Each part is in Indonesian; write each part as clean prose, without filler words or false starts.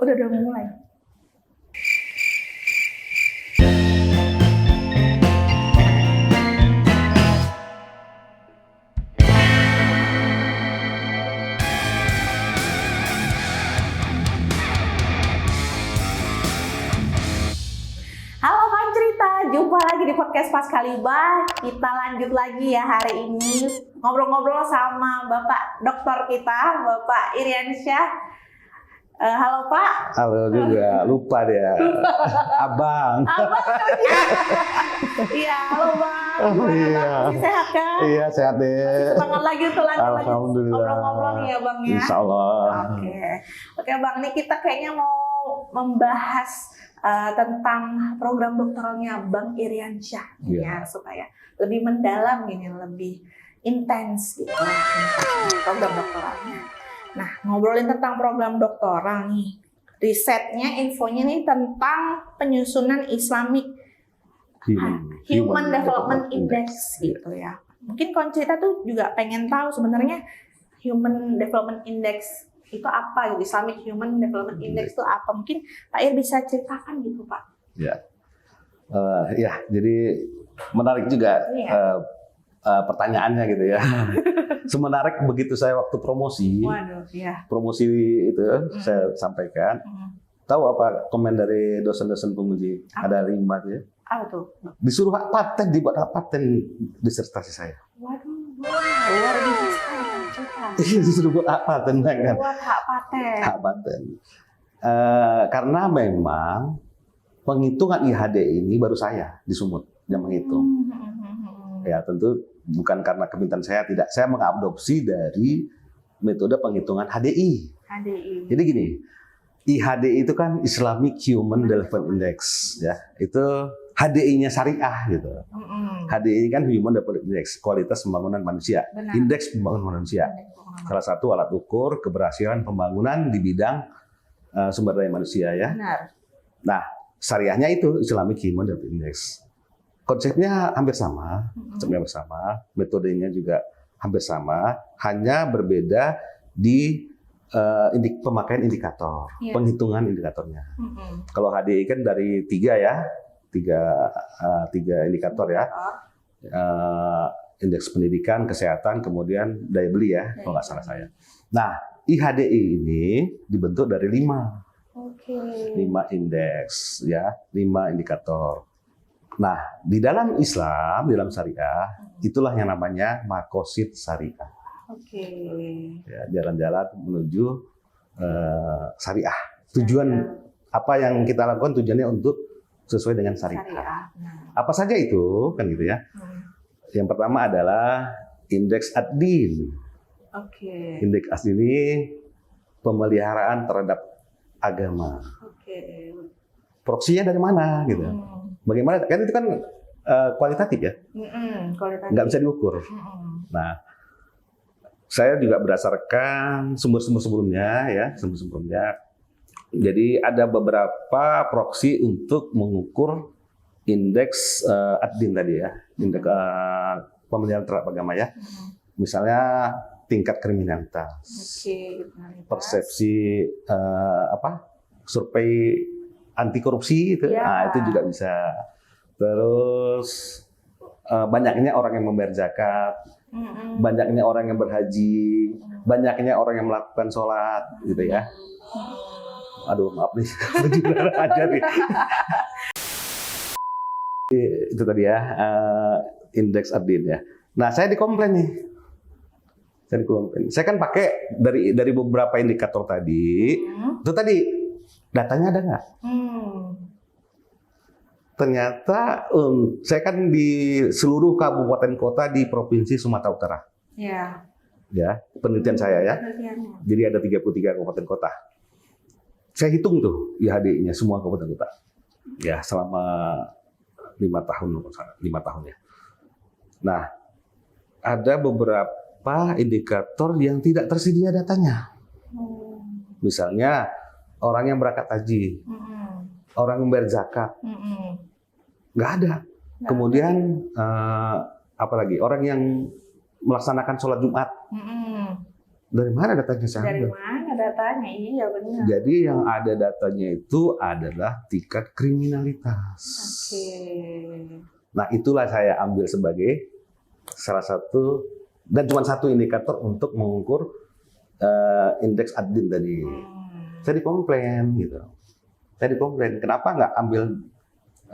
Udah mulai. Halo Kawan Cerita, jumpa lagi di podcast Pascalibah. Kita lanjut lagi ya hari ini ngobrol-ngobrol sama Bapak Dokter kita, Bapak Iriansyah. Halo Pak. Halo juga, lupa dia. Abang. Iya, halo Bang. Iya. Masih sehat kan? Iya, sehat deh. Semangat lagi untuk lanjut Alhamdulillah. ngobrol-ngobrol nih ya Bang ya. Insya Allah. Oke Bang, ini kita kayaknya mau membahas tentang program doktoralnya Bang Iriansyah ya, supaya lebih mendalam gini, lebih intens gitu program doktoralnya. Nah, ngobrolin tentang program doktoral nih, risetnya, infonya nih tentang penyusunan Islamic Human Development Index gitu ya. Mungkin Kawan Cerita tuh juga pengen tahu sebenarnya Human Development Index itu apa, gitu. Islamic Human Development Index itu apa? Mungkin Pak Ir bisa ceritakan gitu Pak. Ya, ya, jadi menarik juga pertanyaannya gitu ya. Semenarik begitu saya waktu promosi, promosi itu saya sampaikan. Tahu apa komen dari dosen-dosen penguji? Ada 5 ya. Apa tuh? Disuruh hak paten, dibuat hak paten disertasi saya. Waduh, luar biasa. Iya, disuruh buat hak paten kan? Buat hak paten. Hak paten. Karena memang penghitungan IHD ini baru saya di Sumut yang menghitung. Ya tentu bukan karena kepintaran saya, tidak. Saya mengadopsi dari metode penghitungan HDI. Jadi gini, IHD itu kan Islamic Human Development Index, ya. Itu HDI-nya syariah gitu. HDI kan Human Development Index, kualitas pembangunan manusia. Benar. Indeks pembangunan manusia. Salah satu alat ukur keberhasilan pembangunan di bidang sumber daya manusia ya. Benar. Nah, syariahnya itu Islamic Human Development Index. Konsepnya hampir sama, metodenya juga hampir sama, hanya berbeda di pemakaian indikator, penghitungan indikatornya. Kalau HDI kan dari 3 ya, 3 indikator ya, indeks pendidikan, kesehatan, kemudian daya beli ya, kalau nggak salah saya. Nah, IHDI ini dibentuk dari 5 indeks ya, 5 indikator. Nah, di dalam Islam, di dalam syariah, itulah yang namanya makosid syariah. Ya, jalan-jalan menuju syariah. Tujuan apa yang kita lakukan tujuannya untuk sesuai dengan syariah. Apa saja itu, kan gitu ya. Yang pertama adalah indeks ad-din. Indeks ad-din ini pemeliharaan terhadap agama. Proksinya dari mana gitu. Bagaimana? Kan itu kan kualitatif ya, nggak bisa diukur. Nah, saya juga berdasarkan sumber-sumber sebelumnya ya, Jadi ada beberapa proksi untuk mengukur indeks ad-din tadi ya, indeks pemeliharaan terhadap agama ya. Misalnya tingkat kriminalitas, persepsi survei anti korupsi itu, itu juga bisa. Terus banyaknya orang yang membayar zakat, banyaknya orang yang berhaji, banyaknya orang yang melakukan sholat, gitu ya. Aduh, maaf nih, aja nih. Itu tadi ya, indeks ad-din ya. Nah, saya dikomplain nih. Saya kan pakai dari beberapa indikator tadi. Itu tadi datanya ada nggak? Ternyata saya kan di seluruh kabupaten kota di Provinsi Sumatera Utara. Ya, penelitian saya ya. Jadi ada 33 kabupaten kota. Saya hitung tuh IHDI-nya semua kabupaten kota. Ya, selama 5 tahun ya. Nah, ada beberapa indikator yang tidak tersedia datanya. Misalnya orang yang berangkat haji, orang yang bayar zakat, nggak ada. Kemudian apalagi orang yang melaksanakan sholat Jumat, dari mana datanya? Dari mana datanya, iya benar. Jadi yang ada datanya itu adalah tingkat kriminalitas. Oke. Nah, itulah saya ambil sebagai salah satu dan cuma satu indikator untuk mengukur indeks Ad-Din tadi. Saya dikomplain gitu. Saya dikomplain, kenapa nggak ambil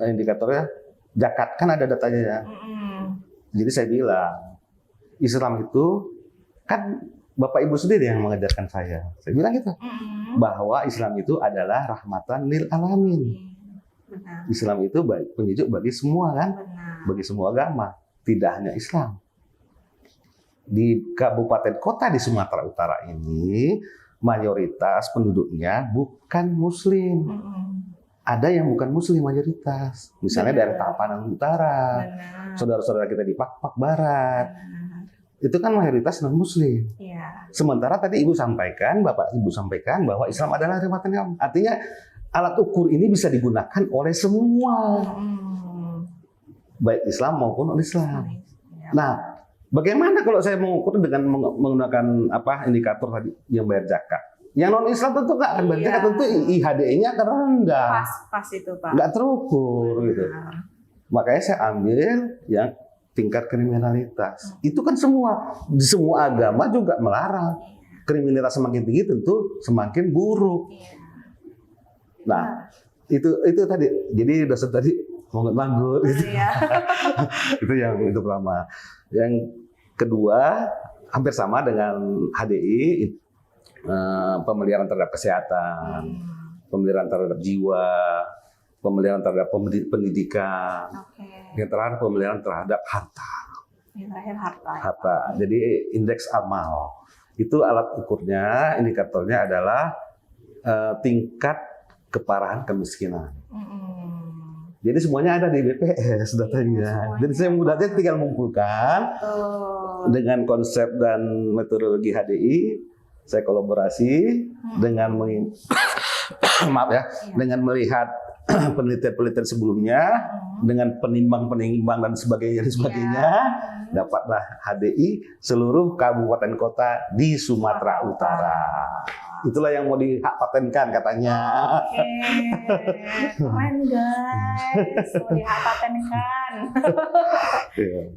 indikatornya zakat, kan ada datanya ya. Jadi saya bilang, Islam itu kan Bapak Ibu sendiri yang mengajarkan saya. Saya bilang gitu, bahwa Islam itu adalah rahmatan lil alamin. Benar. Islam itu penyejuk bagi semua kan, Benar. bagi semua agama, tidak hanya Islam. Di kabupaten kota di Sumatera Utara ini, mayoritas penduduknya bukan Muslim. Ada yang bukan Muslim mayoritas. Misalnya daerah Tapanuli Utara, saudara-saudara kita di Pak Barat. Itu kan mayoritas non-Muslim. Iya. Sementara tadi Ibu sampaikan, Bapak Ibu sampaikan bahwa Islam adalah rahmatan lil alamin. Artinya alat ukur ini bisa digunakan oleh semua, baik Islam maupun non-Islam. Nah, bagaimana kalau saya mengukur dengan menggunakan indikator tadi yang bayar zakat? Yang non-Islam tentu nggak akan bayar zakat, tentu IHDE-nya akan rendah. Pas itu Pak. Nggak terukur gitu. Makanya saya ambil yang tingkat kriminalitas. Itu kan di semua agama juga melarang. Kriminalitas semakin tinggi tentu semakin buruk. Nah, itu tadi. Jadi dosen tadi manggut-manggut gitu. Itu yang pertama. Yang kedua hampir sama dengan HDI, pemeliharaan terhadap kesehatan, pemeliharaan terhadap jiwa, pemeliharaan terhadap pendidikan, yang terakhir pemeliharaan terhadap harta. Yang terakhir harta. Harta. Jadi indeks amal itu alat ukurnya, indikatornya adalah tingkat keparahan kemiskinan. Jadi semuanya ada di BPS datanya. Jadi saya mudahnya tinggal mengumpulkan dengan konsep dan metodologi HDI. Saya kolaborasi dengan dengan melihat penelitian-penelitian sebelumnya, dengan penimbang dan sebagainya, dapatlah HDI seluruh kabupaten kota di Sumatera Utara. Itulah yang mau dihak-patenkan katanya. Oke, keren guys, mau dihak-patenkan.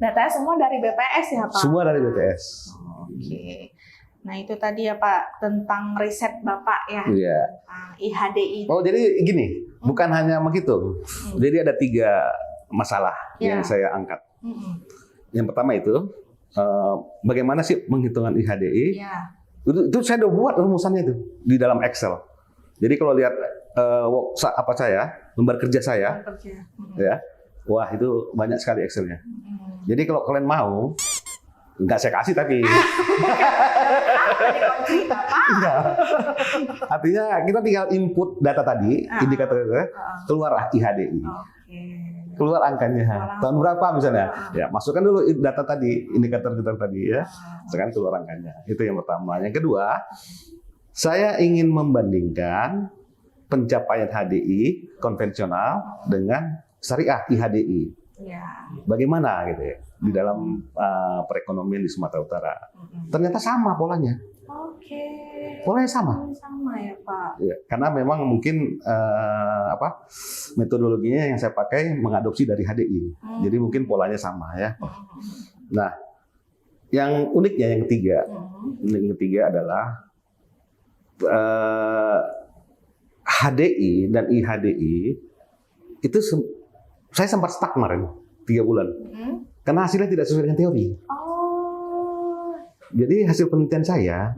Datanya semua dari BPS ya Pak? Semua dari BPS. Oke. Nah itu tadi ya Pak, tentang riset Bapak ya, Iya. tentang IHDI. Oh jadi gini, bukan hanya begitu. Jadi ada 3 masalah yang saya angkat. Yang pertama itu, bagaimana sih penghitungan IHDI? Itu saya udah buat rumusannya itu di dalam Excel. Jadi kalau lihat lembar kerja saya, ya, wah itu banyak sekali Excelnya. Jadi kalau kalian mau, nggak saya kasih tapi. Artinya kita tinggal input data tadi, indikator itu, keluarlah IHDI. Keluar angkanya. Tahun berapa misalnya? Ya, masukkan dulu data tadi, indikator tadi ya. Sekarang keluar angkanya. Itu yang pertama. Yang kedua, saya ingin membandingkan pencapaian HDI konvensional dengan syariah IHDI. Bagaimana gitu ya di dalam perekonomian di Sumatera Utara. Ternyata sama polanya. Polanya sama. Sama ya Pak. Ya, karena memang mungkin metodologinya yang saya pakai mengadopsi dari HDI. Jadi mungkin polanya sama ya. Nah, yang uniknya yang ketiga adalah HDI dan IHDI itu saya sempat stuck kemarin 3 bulan. Karena hasilnya tidak sesuai dengan teori. Jadi hasil penelitian saya,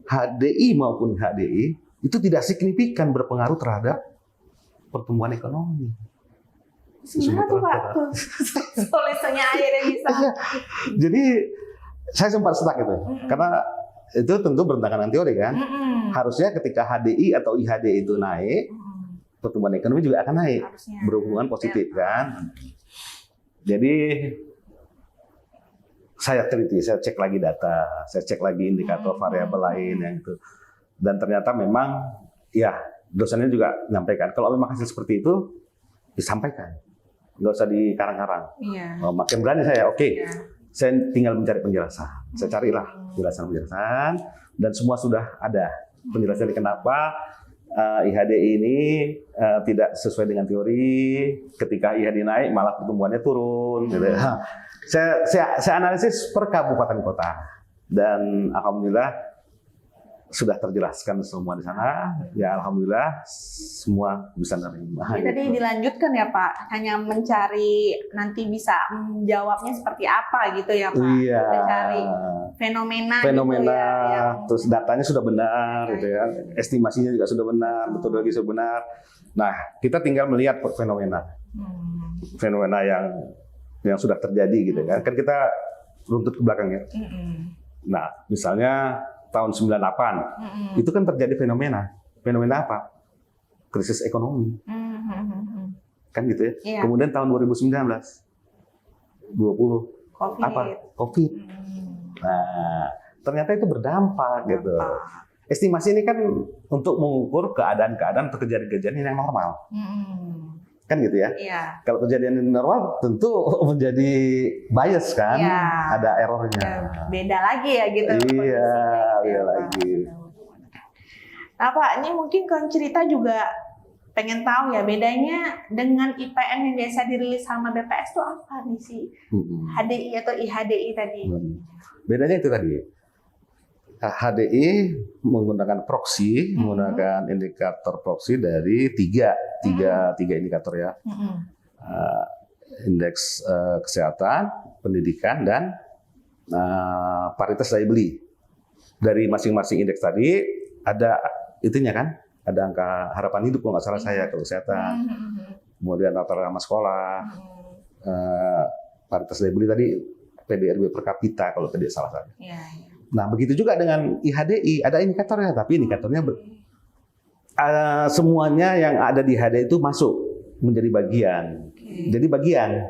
HDI maupun HDI itu tidak signifikan berpengaruh terhadap pertumbuhan ekonomi. Gimana tuh Pak? Solusinya akhirnya bisa. Jadi saya sempat stuck itu. Karena itu tentu bertentangan dengan teori kan. Harusnya ketika HDI atau IHDI itu naik, pertumbuhan ekonomi juga akan naik. Berhubungan positif kan. Jadi saya teliti, saya cek lagi data, saya cek lagi indikator variabel lain yang itu. Dan ternyata memang ya dosennya juga menyampaikan kalau memang hasil seperti itu disampaikan. Nggak usah dikarang-karang. Makin berani saya, saya tinggal mencari penjelasan. Saya carilah penjelasan dan semua sudah ada Penjelasan kenapa IHDI ini tidak sesuai dengan teori. Ketika IHDI naik malah pertumbuhannya turun. Gitu. Saya analisis per kabupaten kota dan alhamdulillah sudah terjelaskan semua di sana. Ya alhamdulillah semua bisa menerima. Jadi tadi dilanjutkan ya Pak, hanya mencari nanti bisa menjawabnya seperti apa gitu ya Pak. Iya. Kita cari fenomena Fenomena, gitu ya, terus datanya sudah benar, gitu ya. Estimasinya juga sudah benar, metodologi sudah benar. Nah, kita tinggal melihat fenomena, fenomena yang sudah terjadi gitu kan. Kan kita runtut ke belakangnya. Nah, misalnya tahun 98, itu kan terjadi fenomena. Fenomena apa? Krisis ekonomi. Kan gitu ya. Iya. Kemudian tahun 2019, 20, COVID. apa? COVID. Nah, ternyata itu berdampak gitu. Estimasi ini kan untuk mengukur keadaan-keadaan atau kejadian-kejadian yang normal. Kan gitu ya. Iya. Kalau kejadian yang normal tentu menjadi bias kan, Iya. ada errornya. Ya, beda lagi ya gitu. Iya, kondisinya beda ya, Pak. lagi. Nah Pak, ini mungkin kan cerita juga pengen tahu ya bedanya dengan IPM yang biasa dirilis sama BPS itu apa nih sih? HDI atau IHDI tadi? Bedanya itu tadi. HDI menggunakan proxy, menggunakan indikator proxy dari tiga indikator ya. Indeks kesehatan, pendidikan, dan paritas daya beli. Dari masing-masing indeks tadi ada itunya kan, ada angka harapan hidup kalau nggak salah saya kalau kesehatan. Kemudian rata rama sekolah, paritas daya beli tadi, PDRB per kapita kalau tidak salah saya. Nah, begitu juga dengan IHDI, ada indikatornya, tapi indikatornya semuanya yang ada di IHDI itu masuk menjadi bagian. Jadi bagian.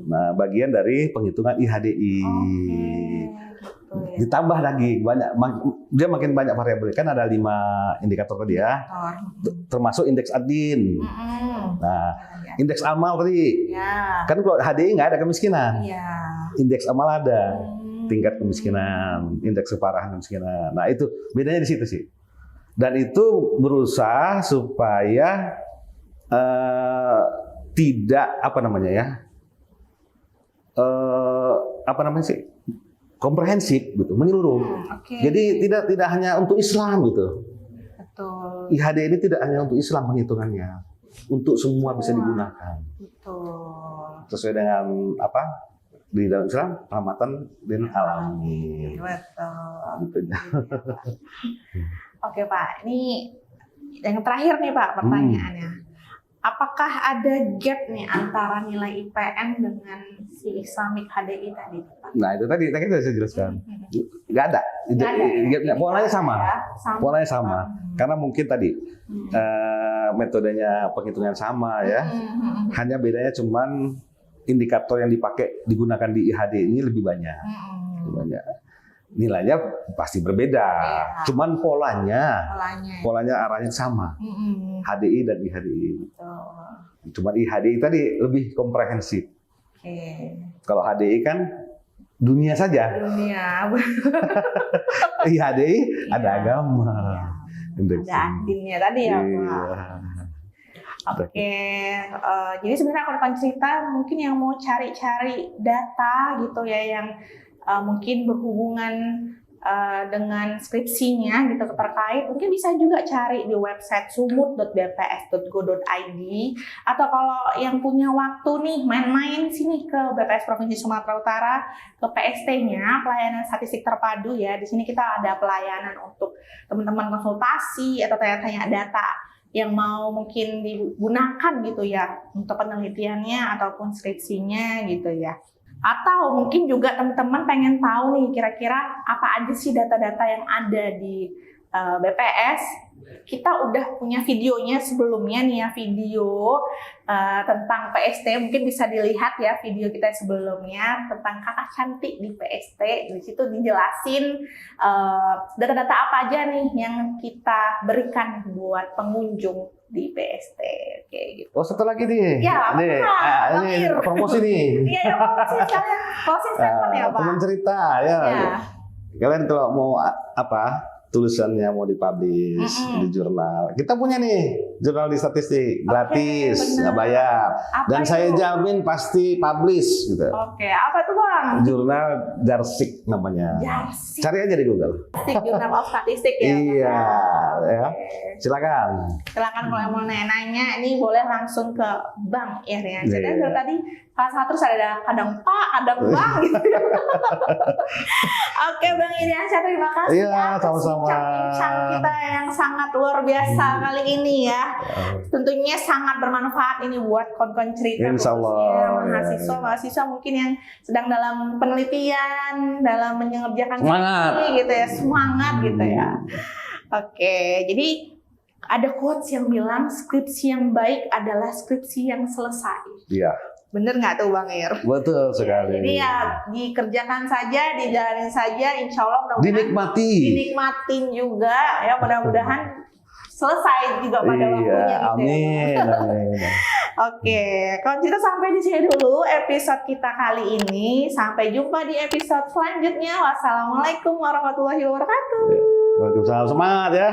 Nah, bagian dari penghitungan IHDI. Ditambah lagi dia makin banyak variabel. Kan ada 5 indikator tadi ya. Termasuk indeks ADIN. Nah, indeks amal tadi. Kan kalau HDI nggak ada kemiskinan. Indeks amal ada. Tingkat kemiskinan, indeks keparahan kemiskinan. Nah, itu bedanya di situ sih. Dan itu berusaha supaya tidak komprehensif gitu, menyeluruh. Jadi tidak hanya untuk Islam gitu. Betul. IHD ini tidak hanya untuk Islam penghitungannya, untuk semua bisa digunakan. Betul. Sesuai dengan apa? Di dalam Islam, rahmatan lil alamin. Betul. Oke Pak, ini yang terakhir nih Pak pertanyaannya. Apakah ada gap nih antara nilai IPM dengan si Islamic HDI tadi Pak? Nah itu tadi sudah saya jelaskan. Nggak ada. Gapnya. Polanya sama. Polanya sama. Karena mungkin tadi metodenya penghitungan sama ya. Hanya bedanya cuman indikator yang digunakan di IHD ini lebih banyak. Nilainya pasti berbeda. Cuman polanya arahnya sama. HDI dan IHDI. Cuman IHDI tadi lebih komprehensif. Kalau HDI kan dunia saja. IHDI ada agama. Ada adilnya tadi ya Pak. Oke, jadi sebenarnya kalau cerita mungkin yang mau cari-cari data gitu ya yang mungkin berhubungan dengan skripsinya gitu terkait, mungkin bisa juga cari di website sumut.bps.go.id atau kalau yang punya waktu nih main-main sini ke BPS Provinsi Sumatera Utara ke PST-nya pelayanan statistik terpadu ya. Di sini kita ada pelayanan untuk teman-teman konsultasi atau tanya-tanya data yang mau mungkin digunakan gitu ya untuk penelitiannya ataupun skripsinya gitu ya. Atau mungkin juga teman-teman pengen tahu nih kira-kira apa aja sih data-data yang ada di BPS. Kita udah punya videonya sebelumnya nih ya, video tentang PST, mungkin bisa dilihat ya video kita sebelumnya tentang kakak cantik di PST. Di situ dijelasin data-data apa aja nih yang kita berikan buat pengunjung di PST. Oke, gitu. Oh, satu lagi nih. Ya, ini promosi nih. Iya, promosi sekalian. Closing statement ya, Pak. Teman cerita ya. Kalian kalau mau tulisannya mau dipublish di jurnal. Kita punya nih jurnal di statistik gratis, nggak bayar. Apa Dan itu? saya jamin pasti publish gitu. Oke, apa tuh Bang? Jurnal Jarsik namanya. Jarsik. Cari aja di Google. Jurnal of Statistik ya. Iya, ya. Oke. Silakan. Silakan kalau yang mau nanya-nanya, ini boleh langsung ke Bang Iriansyah. Dan dari tadi kelas 1 terus ada kadang Pak, kadang Bang gitu. Oke Bang Iriansyah, terima kasih Iya, atas sama-sama. bincang-bincang kita yang sangat luar biasa kali ini ya. Tentunya sangat bermanfaat ini buat kon-kon cerita Insya Allah. khususnya mahasiswa mungkin yang sedang dalam penelitian, dalam mengerjakan Semangat. skripsi gitu ya, semangat gitu ya. Oke, jadi ada quotes yang bilang skripsi yang baik adalah skripsi yang selesai. Iya, Bener nggak tuh Bang Ir? betul sekali. Jadi ya dikerjakan saja, dijalanin saja, insya Allah mudah-mudahan Dinikmati. dinikmatin juga ya, mudah-mudahan selesai juga pada waktunya gitu ya. Amin, amin. Oke, kalau kita sampai di sini dulu episode kita kali ini. Sampai jumpa di episode selanjutnya. Wassalamualaikum warahmatullahi wabarakatuh. Waalaikumsalam, semangat ya.